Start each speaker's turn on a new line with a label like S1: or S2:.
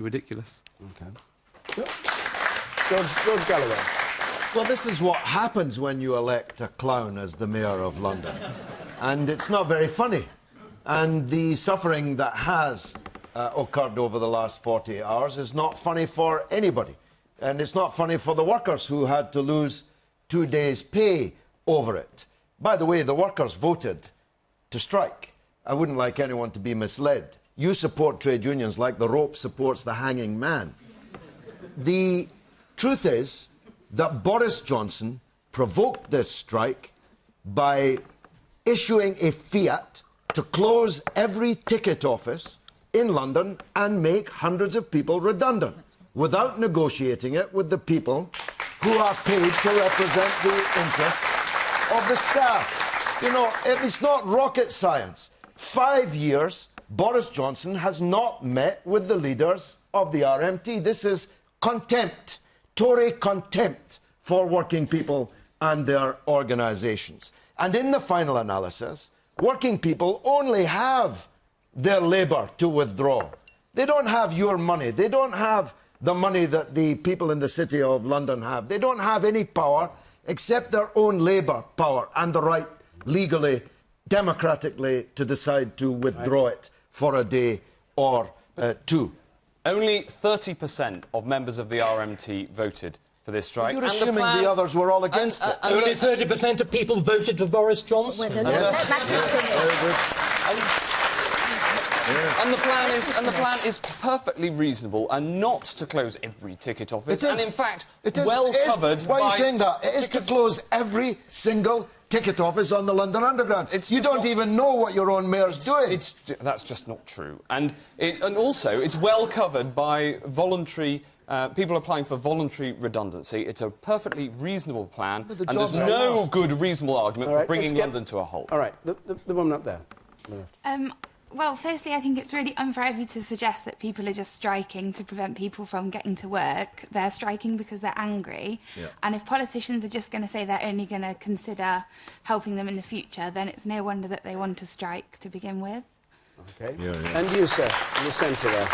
S1: Ridiculous.
S2: OK. George Galloway.
S3: Well, this is what happens when you elect a clown as the Mayor of London. And it's not very funny. And the suffering that has occurred over the last 48 hours is not funny for anybody. And it's not funny for the workers who had to lose 2 days' pay over it. By the way, the workers voted to strike. I wouldn't like anyone to be misled. You support trade unions like the rope supports the hanging man. The truth is that Boris Johnson provoked this strike by issuing a fiat to close every ticket office in London and make hundreds of people redundant without negotiating it with the people who are paid to represent the interests of the staff. You know, it's not rocket science. 5 years, Boris Johnson has not met with the leaders of the RMT. This is contempt, Tory contempt for working people and their organisations. And in the final analysis, working people only have their labour to withdraw. They don't have your money. They don't have the money that the people in the City of London have. They don't have any power except their own labour power and the right legally, democratically to decide to withdraw it for a day or two.
S4: Only 30% of members of the RMT voted for this strike.
S3: You're assuming the others were all against it.
S5: Only 30% of people voted for Boris Johnson.
S4: And the plan is perfectly reasonable and not to close every ticket office. And in fact, well covered.
S3: Why are you saying that? It is to close every single ticket office on the London Underground. You don't even know what your own mayor's doing.
S4: That's just not true. And also, it's well covered by voluntary. People applying for voluntary redundancy. It's a perfectly reasonable plan, and there's no good reasonable argument for bringing London to a halt.
S2: All right, the woman up there.
S6: Well, firstly, I think it's really unfair of you to suggest that people are just striking to prevent people from getting to work. They're striking because they're angry. Yeah. And if politicians are just going to say they're only going to consider helping them in the future, then it's no wonder that they want to strike to begin with.
S2: OK. Yeah. And you, sir, in the centre there.